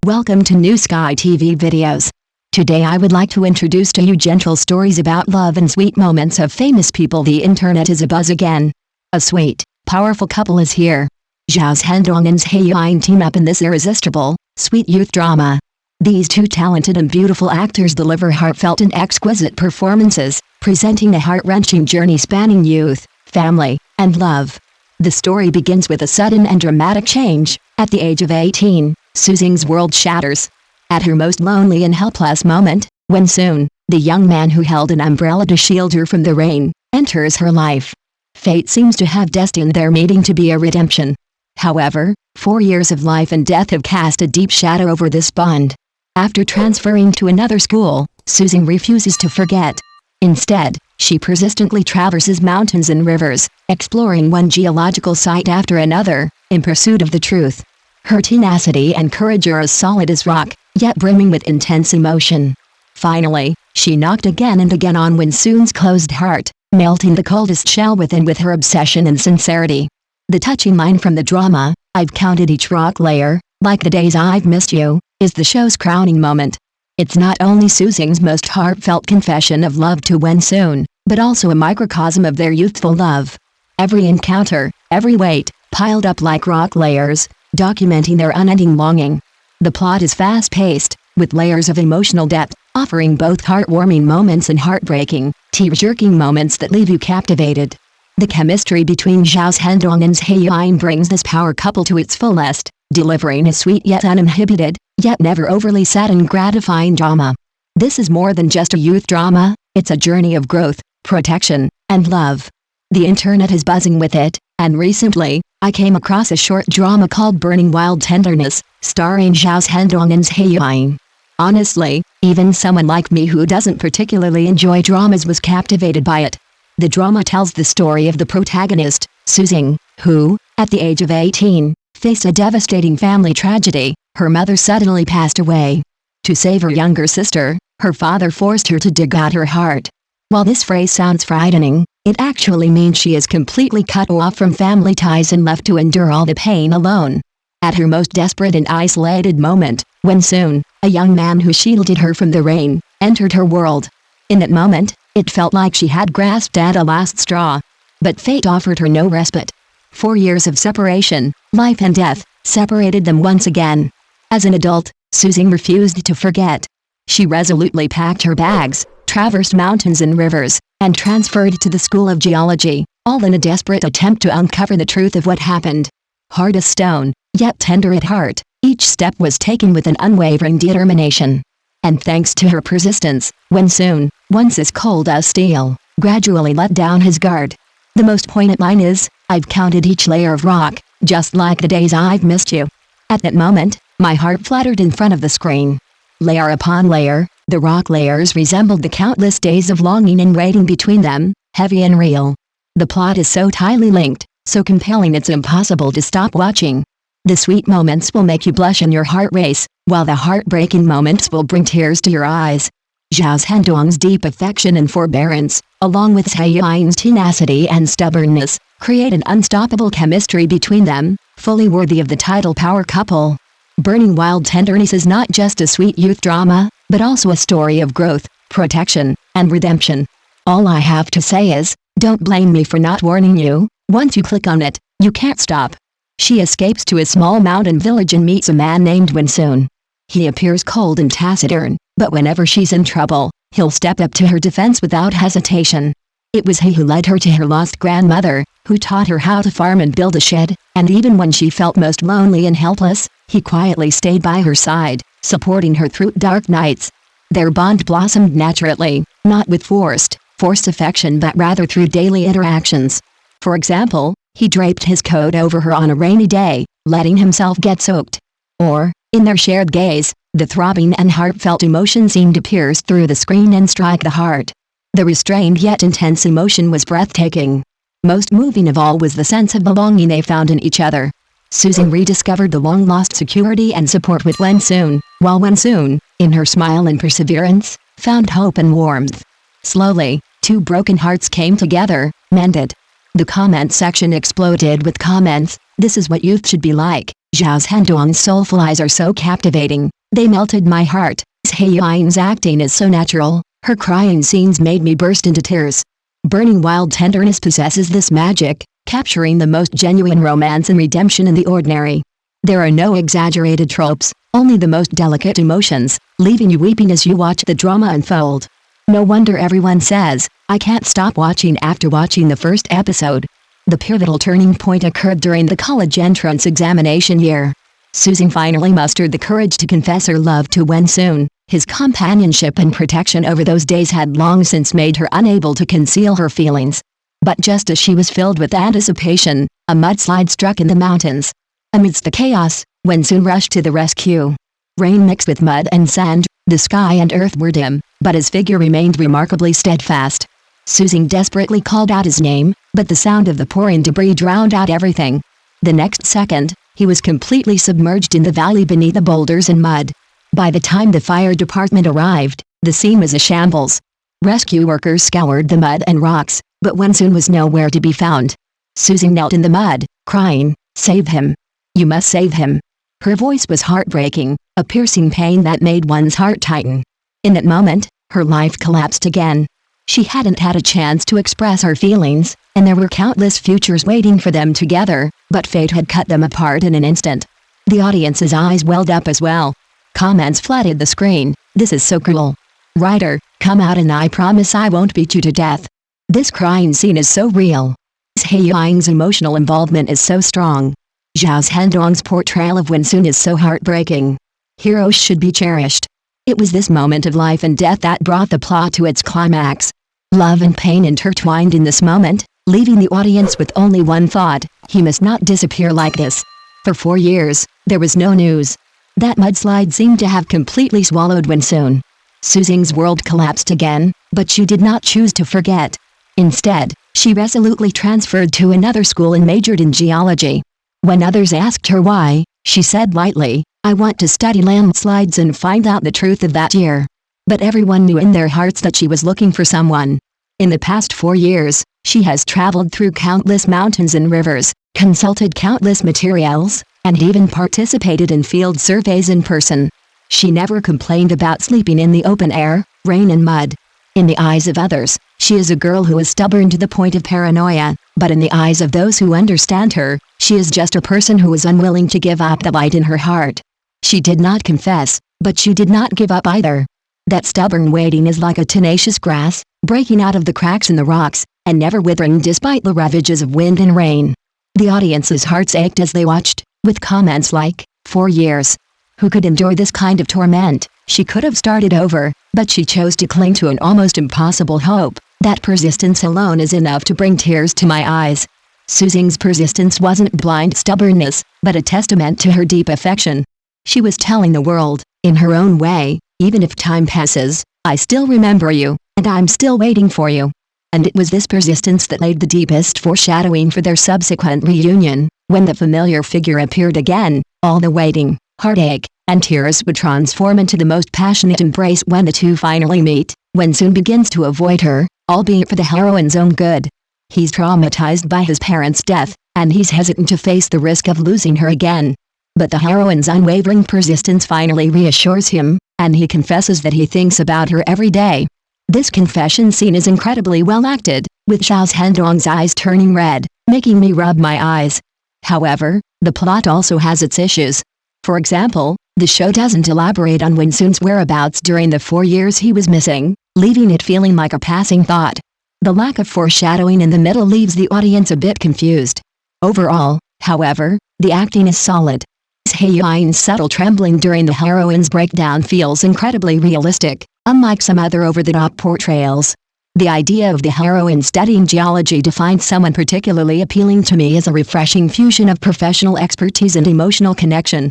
Welcome to New Sky TV videos. Today I would like to introduce to you gentle stories about love and sweet moments of famous people. The internet is abuzz again. A sweet, powerful couple is here. Zhao's Zhendong and Yiying team up in this irresistible, sweet youth drama. These two talented and beautiful actors deliver heartfelt and exquisite performances, presenting a heart-wrenching journey spanning youth, family, and love. The story begins with a sudden and dramatic change. At the age of 18, Yiying's world shatters. At her most lonely and helpless moment, Winsoon, the young man who held an umbrella to shield her from the rain, enters her life. Fate seems to have destined their meeting to be a redemption. However, 4 years of life and death have cast a deep shadow over this bond. After transferring to another school, Yiying refuses to forget. Instead, she persistently traverses mountains and rivers, exploring one geological site after another, in pursuit of the truth. Her tenacity and courage are as solid as rock, yet brimming with intense emotion. Finally, she knocked again and again on Winsoon's closed heart, melting the coldest shell within with her obsession and sincerity. The touching line from the drama, "I've counted each rock layer, like the days I've missed you," is the show's crowning moment. It's not only Yiying's most heartfelt confession of love to Winsoon, but also a microcosm of their youthful love. Every encounter, every weight, piled up like rock layers, documenting their unending longing. The plot is fast-paced, with layers of emotional depth, offering both heartwarming moments and heartbreaking, tear-jerking moments that leave you captivated. The chemistry between Zhao's Zhendong and Yiying brings this power couple to its fullest, delivering a sweet yet uninhibited, yet never overly sad and gratifying drama. This is more than just a youth drama, it's a journey of growth, protection, and love. The internet is buzzing with it, and recently, I came across a short drama called Burning Wild Tenderness, starring Zhao's Zhendong and Yiying. Honestly, even someone like me who doesn't particularly enjoy dramas was captivated by it. The drama tells the story of the protagonist, Yiying, who, at the age of 18, faced a devastating family tragedy. Her mother suddenly passed away. To save her younger sister, her father forced her to dig out her heart. While this phrase sounds frightening, it actually means she is completely cut off from family ties and left to endure all the pain alone. At her most desperate and isolated moment, Winsoon, a young man who shielded her from the rain, entered her world. In that moment, it felt like she had grasped at a last straw. But fate offered her no respite. 4 years of separation, life and death, separated them once again. As an adult, Yiying refused to forget. She resolutely packed her bags, traversed mountains and rivers, and transferred to the School of Geology, all in a desperate attempt to uncover the truth of what happened. Hard as stone, yet tender at heart, each step was taken with an unwavering determination. And thanks to her persistence, Winsoon, once as cold as steel, gradually let down his guard. The most poignant line is, "I've counted each layer of rock, just like the days I've missed you." At that moment, my heart fluttered in front of the screen. Layer upon layer, the rock layers resembled the countless days of longing and waiting between them, heavy and real. The plot is so tightly linked, so compelling it's impossible to stop watching. The sweet moments will make you blush and your heart race, while the heartbreaking moments will bring tears to your eyes. Zhao's Zhendong's deep affection and forbearance, along with Yiying's tenacity and stubbornness, create an unstoppable chemistry between them, fully worthy of the title power couple. Burning Wild Tenderness is not just a sweet youth drama, but also a story of growth, protection, and redemption. All I have to say is, don't blame me for not warning you. Once you click on it, you can't stop. She escapes to a small mountain village and meets a man named Winsoon. He appears cold and taciturn, but whenever she's in trouble, he'll step up to her defense without hesitation. It was he who led her to her lost grandmother, who taught her how to farm and build a shed, and even when she felt most lonely and helpless, he quietly stayed by her side, supporting her through dark nights. Their bond blossomed naturally, not with forced affection but rather through daily interactions. For example, he draped his coat over her on a rainy day, letting himself get soaked. Or, in their shared gaze, the throbbing and heartfelt emotion seemed to pierce through the screen and strike the heart. The restrained yet intense emotion was breathtaking. Most moving of all was the sense of belonging they found in each other. Yiying rediscovered the long-lost security and support with Winsoon, while Winsoon, in her smile and perseverance, found hope and warmth. Slowly, two broken hearts came together, mended. The comment section exploded with comments, "This is what youth should be like. Zhendong's soulful eyes are so captivating, they melted my heart. Yiying's acting is so natural, her crying scenes made me burst into tears. Burning wild tenderness possesses this magic, capturing the most genuine romance and redemption in the ordinary. There are no exaggerated tropes, only the most delicate emotions, leaving you weeping as you watch the drama unfold. No wonder everyone says, "I can't stop watching" after watching the first episode. The pivotal turning point occurred during the college entrance examination year. Susan finally mustered the courage to confess her love to Winsoon. His companionship and protection over those days had long since made her unable to conceal her feelings. But just as she was filled with anticipation, a mudslide struck in the mountains. Amidst the chaos, Winsoon rushed to the rescue. Rain mixed with mud and sand, the sky and earth were dim, but his figure remained remarkably steadfast. Susan desperately called out his name, but the sound of the pouring debris drowned out everything. The next second, he was completely submerged in the valley beneath the boulders and mud. By the time the fire department arrived, the scene was a shambles. Rescue workers scoured the mud and rocks, but Winsoon was nowhere to be found. Susan knelt in the mud, crying, "Save him. You must save him." Her voice was heartbreaking, a piercing pain that made one's heart tighten. In that moment, her life collapsed again. She hadn't had a chance to express her feelings, and there were countless futures waiting for them together, but fate had cut them apart in an instant. The audience's eyes welled up as well. Comments flooded the screen. "This is so cruel. Writer, come out and I promise I won't beat you to death. This crying scene is so real. Yiying's emotional involvement is so strong. Zhendong's portrayal of Winsoon is so heartbreaking. Heroes should be cherished." It was this moment of life and death that brought the plot to its climax. Love and pain intertwined in this moment, leaving the audience with only one thought: he must not disappear like this. For 4 years, there was no news. That mudslide seemed to have completely swallowed Winsoon. Susan's world collapsed again, but she did not choose to forget. Instead, she resolutely transferred to another school and majored in geology. When others asked her why, she said lightly, "I want to study landslides and find out the truth of that year." But everyone knew in their hearts that she was looking for someone. In the past 4 years, she has traveled through countless mountains and rivers, consulted countless materials, and even participated in field surveys in person. She never complained about sleeping in the open air, rain and mud. In the eyes of others, she is a girl who is stubborn to the point of paranoia, but in the eyes of those who understand her, she is just a person who is unwilling to give up the light in her heart. She did not confess, but she did not give up either. That stubborn waiting is like a tenacious grass, breaking out of the cracks in the rocks, and never withering despite the ravages of wind and rain. The audience's hearts ached as they watched, with comments like, "4 years. Who could endure this kind of torment?" She could have started over, but she chose to cling to an almost impossible hope. That persistence alone is enough to bring tears to my eyes. Susan's persistence wasn't blind stubbornness, but a testament to her deep affection. She was telling the world, in her own way, "Even if time passes, I still remember you, and I'm still waiting for you." And it was this persistence that laid the deepest foreshadowing for their subsequent reunion. When the familiar figure appeared again, all the waiting, heartache, and tears would transform into the most passionate embrace when the two finally meet. Winsoon begins to avoid her, albeit for the heroine's own good. He's traumatized by his parents' death, and he's hesitant to face the risk of losing her again. But the heroine's unwavering persistence finally reassures him, and he confesses that he thinks about her every day. This confession scene is incredibly well acted, with Zhendong's eyes turning red, making me rub my eyes. However, the plot also has its issues. For example, the show doesn't elaborate on Winsoon's whereabouts during the 4 years he was missing, leaving it feeling like a passing thought. The lack of foreshadowing in the middle leaves the audience a bit confused. Overall, however, the acting is solid. Yiying's subtle trembling during the heroine's breakdown feels incredibly realistic, unlike some other over-the-top portrayals. The idea of the heroine studying geology to find someone particularly appealing to me is a refreshing fusion of professional expertise and emotional connection.